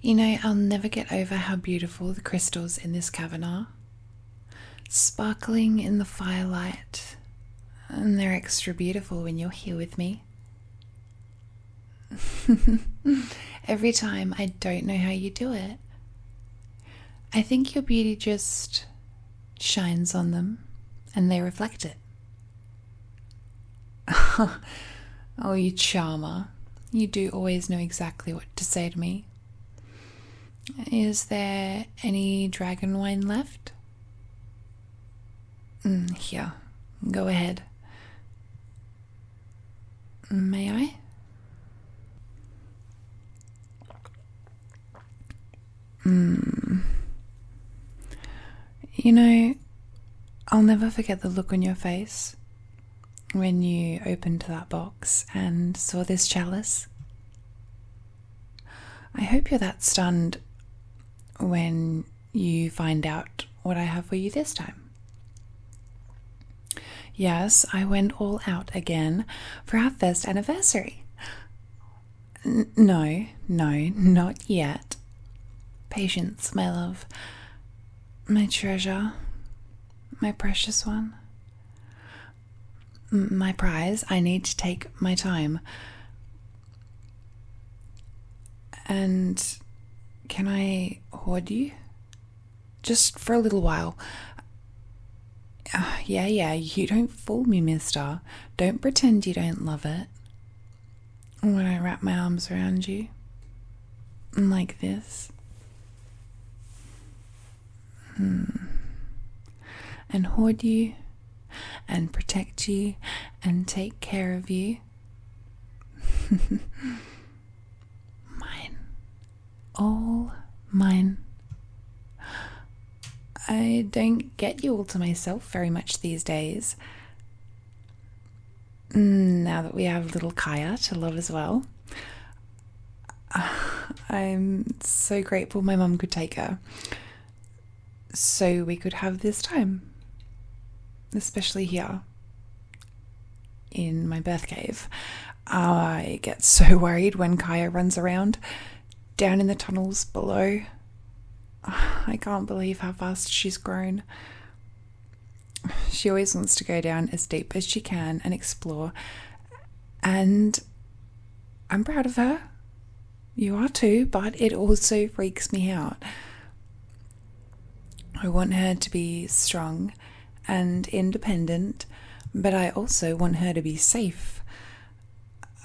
You know, I'll never get over how beautiful the crystals in this cavern are. Sparkling in the firelight, and they're extra beautiful when you're here with me. Every time I don't know how you do it. I think your beauty just shines on them and they reflect it. Oh, you charmer. You do always know exactly what to say to me. Is there any dragon wine left? Here, go ahead. May I? You know, I'll never forget the look on your face when you opened that box and saw this chalice. I hope you're that stunned when you find out what I have for you this time. Yes, I went all out again for our first anniversary. No, not yet. Patience, my love. My treasure. My precious one. My prize. I need to take my time. And can I hoard you? Just for a little while. Yeah, you don't fool me, mister. Don't pretend you don't love it. When I wrap my arms around you, like this. And hoard you, and protect you, and take care of you. Mine. All mine. I don't get you all to myself very much these days. Now that we have little Kaya to love as well. I'm so grateful my mum could take her. So we could have this time. Especially here. In my birth cave. I get so worried when Kaya runs around. Down in the tunnels below. I can't believe how fast she's grown. She always wants to go down as deep as she can and explore. And I'm proud of her. You are too, but it also freaks me out. I want her to be strong and independent, but I also want her to be safe.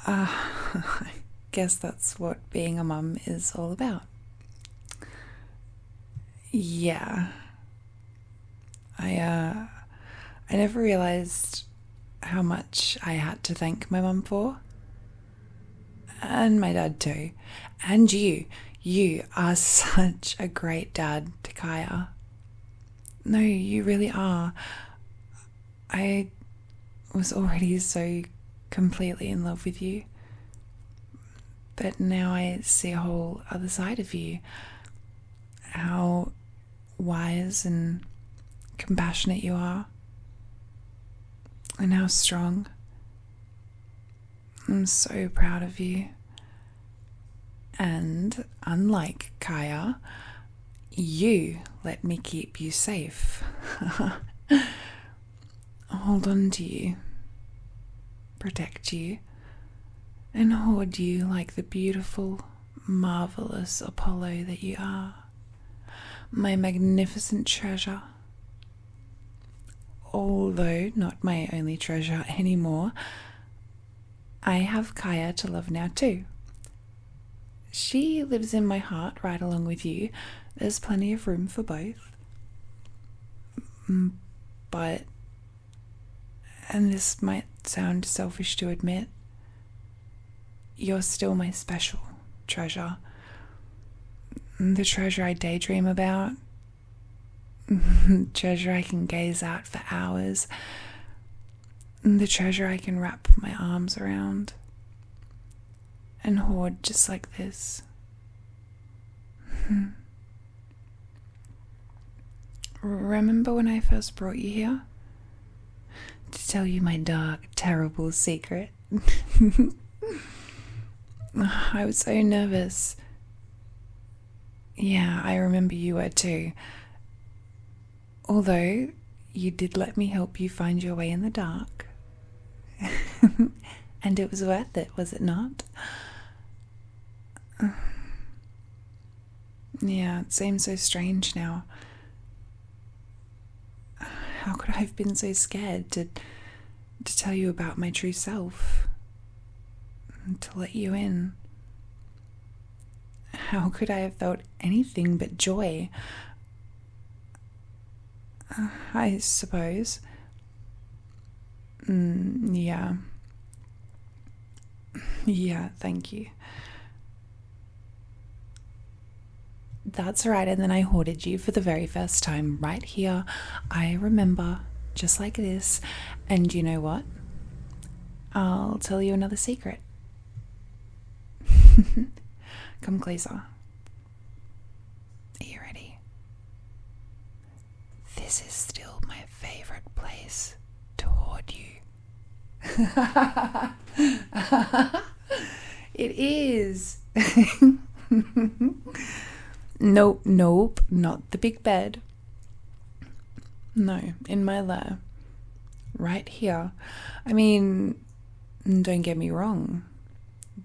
I guess that's what being a mum is all about. Yeah. I never realized how much I had to thank my mum for. And my dad too. And you. You are such a great dad to Kaya. No, you really are. I was already so completely in love with you. But now I see a whole other side of you. How wise and compassionate you are. And how strong. I'm so proud of you. And unlike Kaya, you let me keep you safe. Hold on to you. Protect you. And hoard you like the beautiful, marvelous Apollo that you are. My magnificent treasure. Although not my only treasure anymore, I have Kaya to love now too. She lives in my heart right along with you. There's plenty of room for both. But, and this might sound selfish to admit, you're still my special treasure. The treasure I daydream about. Treasure I can gaze at for hours. The treasure I can wrap my arms around and hoard just like this. Remember when I first brought you here? To tell you my dark, terrible secret. I was so nervous. Yeah, I remember you were too. Although, you did let me help you find your way in the dark. And it was worth it, was it not? Yeah, it seems so strange now. How could I have been so scared to tell you about my true self? To let you in? How could I have felt anything but joy? I suppose. Yeah. Yeah, thank you. That's right, and then I hoarded you for the very first time right here. I remember, just like this. And you know what? I'll tell you another secret. Come closer. Are you ready? This is still my favorite place to hoard you. It is. Nope, not the big bed. No, in my lair. Right here. I mean, don't get me wrong.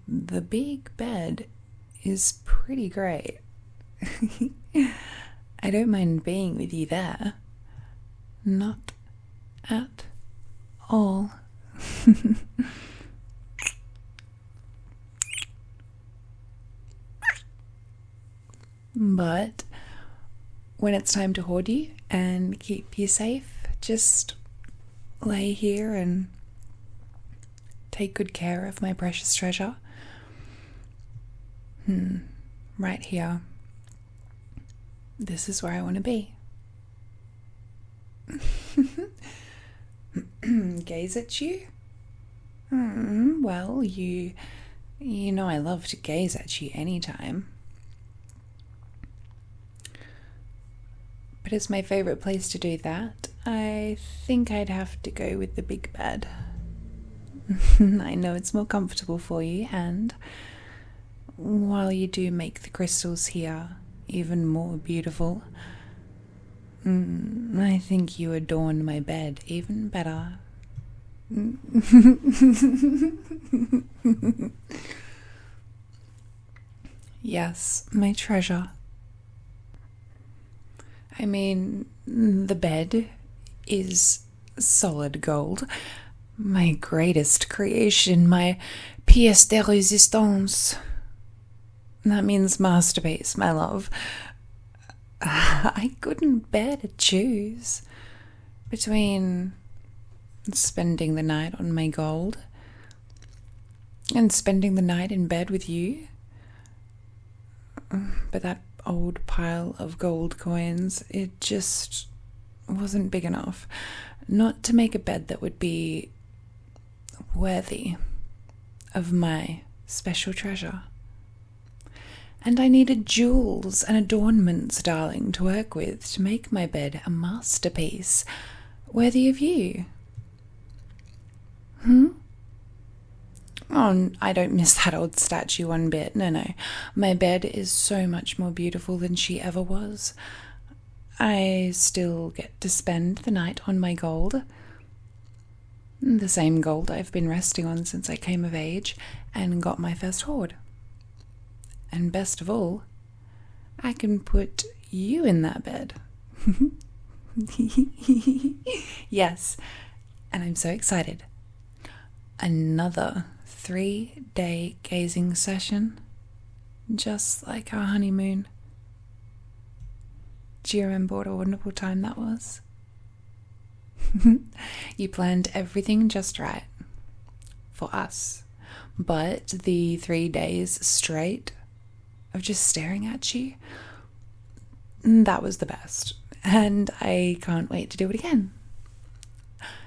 The big bed is pretty great. I don't mind being with you there. Not at all. But when it's time to hoard you and keep you safe, just lay here and take good care of my precious treasure. Right here. This is where I want to be. Gaze at you? Well, you know I love to gaze at you anytime. But it's my favorite place to do that. I think I'd have to go with the big bed. I know it's more comfortable for you, and while you do make the crystals here even more beautiful, I think you adorn my bed even better. Yes, my treasure. I mean, the bed is solid gold. My greatest creation, my pièce de résistance. That means masterpiece, my love. I couldn't bear to choose between spending the night on my gold and spending the night in bed with you. But that old pile of gold coins, it just wasn't big enough. Not to make a bed that would be worthy of my special treasure. And I needed jewels and adornments, darling, to work with to make my bed a masterpiece worthy of you. Oh, I don't miss that old statue one bit. No. My bed is so much more beautiful than she ever was. I still get to spend the night on my gold. The same gold I've been resting on since I came of age and got my first hoard. And best of all, I can put you in that bed. Yes, and I'm so excited. Another 3-day gazing session, just like our honeymoon. Do you remember what a wonderful time that was? You planned everything just right for us, but the 3 days straight of just staring at you, that was the best, and I can't wait to do it again.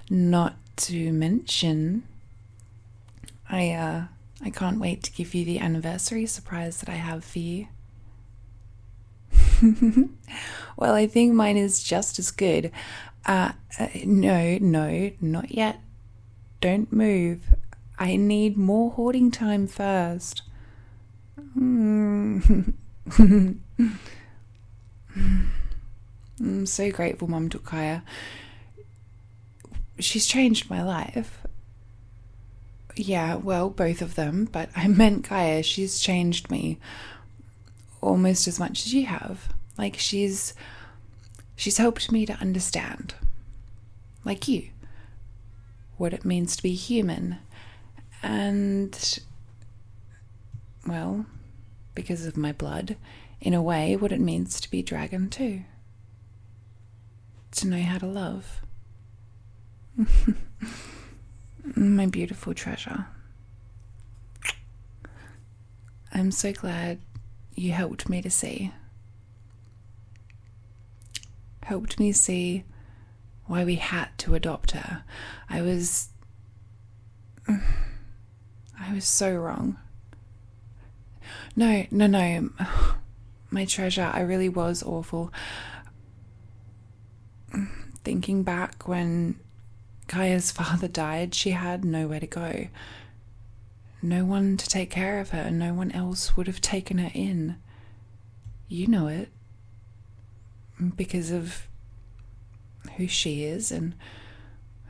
Not to mention, I can't wait to give you the anniversary surprise that I have for you. Well, I think mine is just as good. No, not yet. Don't move. I need more hoarding time first. I'm so grateful Mum took Kaya. She's changed my life. Yeah, well, both of them, but I meant Kaya. She's changed me almost as much as you have. Like, she's helped me to understand, like you, what it means to be human. And, well, because of my blood, in a way, what it means to be dragon too. To know how to love. My beautiful treasure. I'm so glad you helped me to see. Helped me see why we had to adopt her. I was so wrong. No. My treasure, I really was awful. Thinking back when Kaya's father died, she had nowhere to go. No one to take care of her. No one else would have taken her in. You know it. Because of who she is and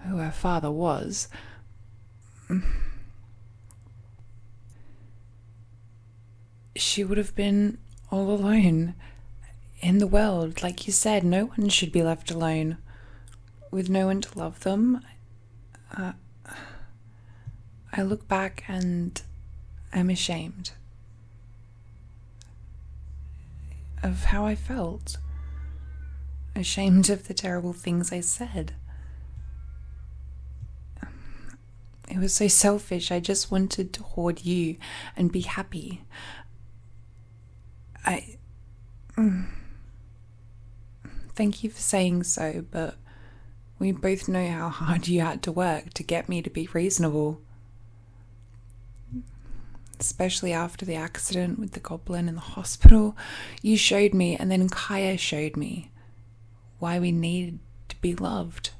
who her father was. She would have been all alone in the world. Like you said, no one should be left alone with no one to love them. I look back and I'm ashamed of how I felt. Ashamed of the terrible things I said. It was so selfish. I just wanted to hoard you and be happy. Thank you for saying so, but we both know how hard you had to work to get me to be reasonable. Especially after the accident with the goblin in the hospital. You showed me, and then Kaya showed me why we needed to be loved.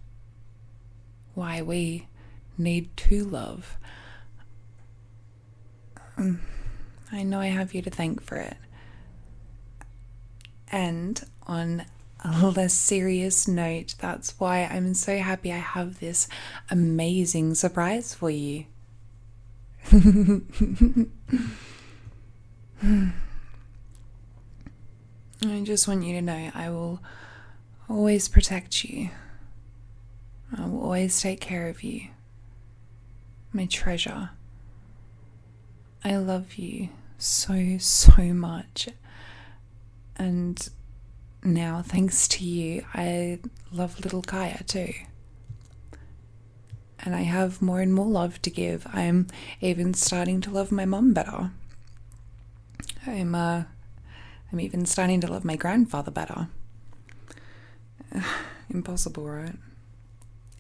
Why we need to love. I know I have you to thank for it. And on a less serious note, that's why I'm so happy I have this amazing surprise for you. I just want you to know I will always protect you. I will always take care of you. My treasure. I love you so, so much. And now, thanks to you, I love little Kaya too. And I have more and more love to give. I'm even starting to love my mum better. I'm even starting to love my grandfather better. Impossible, right?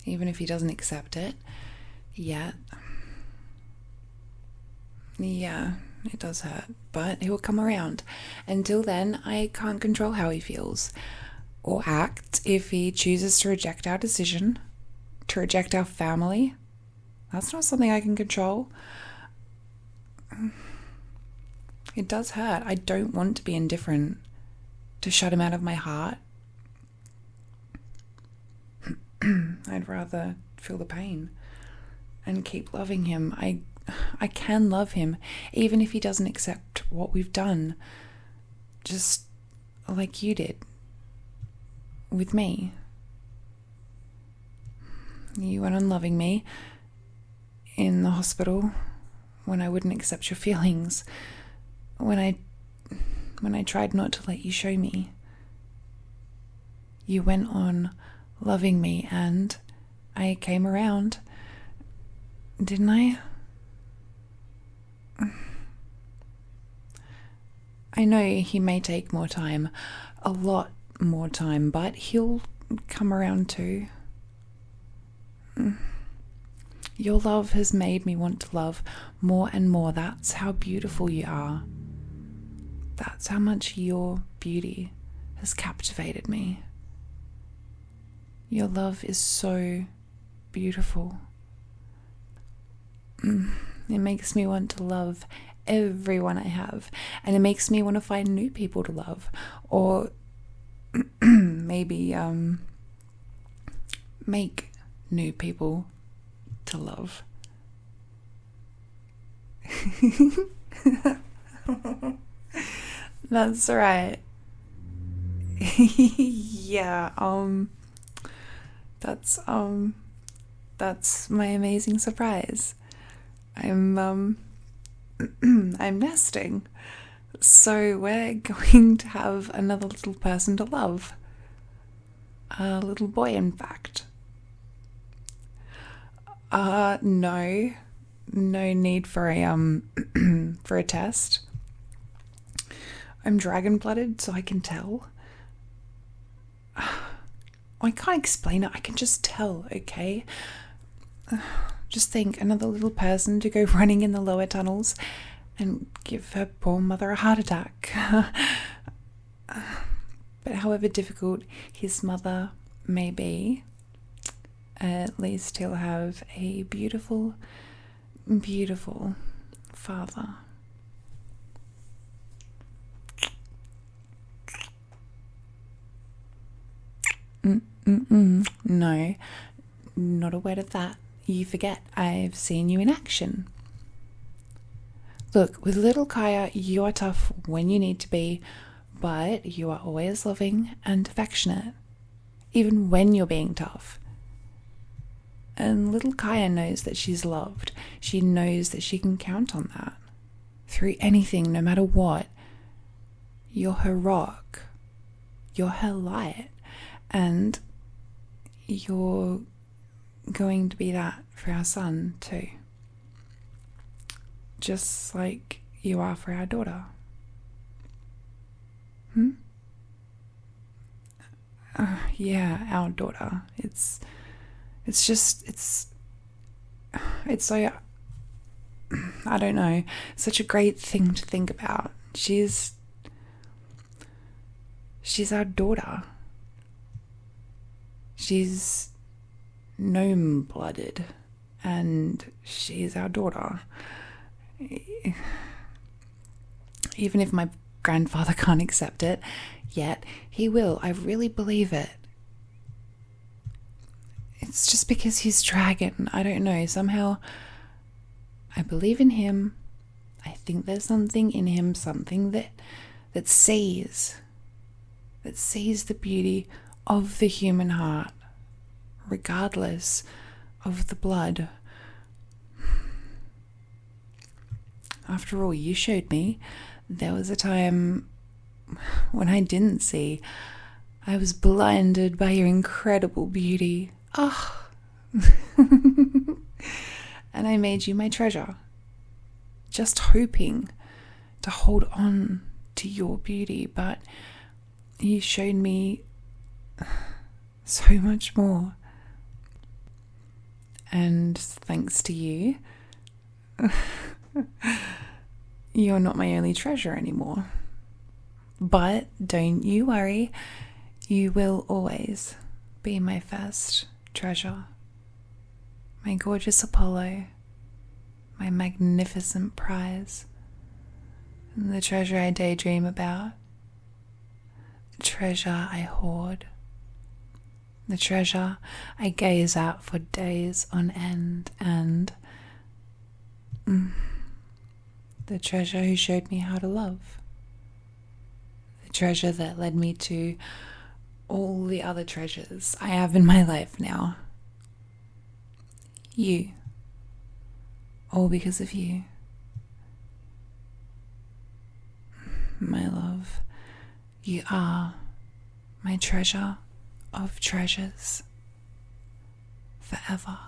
Even if he doesn't accept it yet. Yeah, it does hurt, but he will come around. Until then, I can't control how he feels or act. If he chooses to reject our decision, to reject our family, that's not something I can control. It does hurt. I don't want to be indifferent, to shut him out of my heart. I'd rather feel the pain and keep loving him. I can love him, even if he doesn't accept what we've done, just like you did with me. You went on loving me in the hospital when I wouldn't accept your feelings, when I tried not to let you show me. You went on loving me, and I came around, didn't I? I know he may take more time, a lot more time, but he'll come around too. Your love has made me want to love more and more. That's how beautiful you are. That's how much your beauty has captivated me. Your love is so beautiful. It makes me want to love everyone I have, and it makes me want to find new people to love, or maybe make new people to love. That's right. Yeah, that's my amazing surprise. I'm I'm nesting. So we're going to have another little person to love. A little boy, in fact. No need for a for a test. I'm dragon-blooded, so I can tell. I can't explain it, I can just tell, okay? Just think, another little person to go running in the lower tunnels and give her poor mother a heart attack. But however difficult his mother may be, at least he'll have a beautiful, beautiful father. No, not a word of that. You forget, I've seen you in action. Look, with little Kaya, you are tough when you need to be, but you are always loving and affectionate, even when you're being tough. And little Kaya knows that she's loved. She knows that she can count on that. Through anything, no matter what. You're her rock. You're her light. And you're going to be that for our son too. Just like you are for our daughter. Yeah, our daughter. It's so, I don't know, such a great thing to think about. She's our daughter. She's gnome-blooded, and she's our daughter. Even if my grandfather can't accept it yet, he will. I really believe it. It's just because he's dragon. I don't know. Somehow I believe in him. I think there's something in him, something that sees the beauty of the human heart, regardless of the blood. After all, you showed me there was a time when I didn't see. I was blinded by your incredible beauty. Oh. And I made you my treasure, just hoping to hold on to your beauty, but you showed me so much more. And thanks to you, you're not my only treasure anymore. But don't you worry, you will always be my first treasure. My gorgeous Apollo, my magnificent prize, and the treasure I daydream about, the treasure I hoard, the treasure I gaze at for days on end, and the treasure who showed me how to love, the treasure that led me to all the other treasures I have in my life now. You. All because of you. My love, you are my treasure of treasures forever.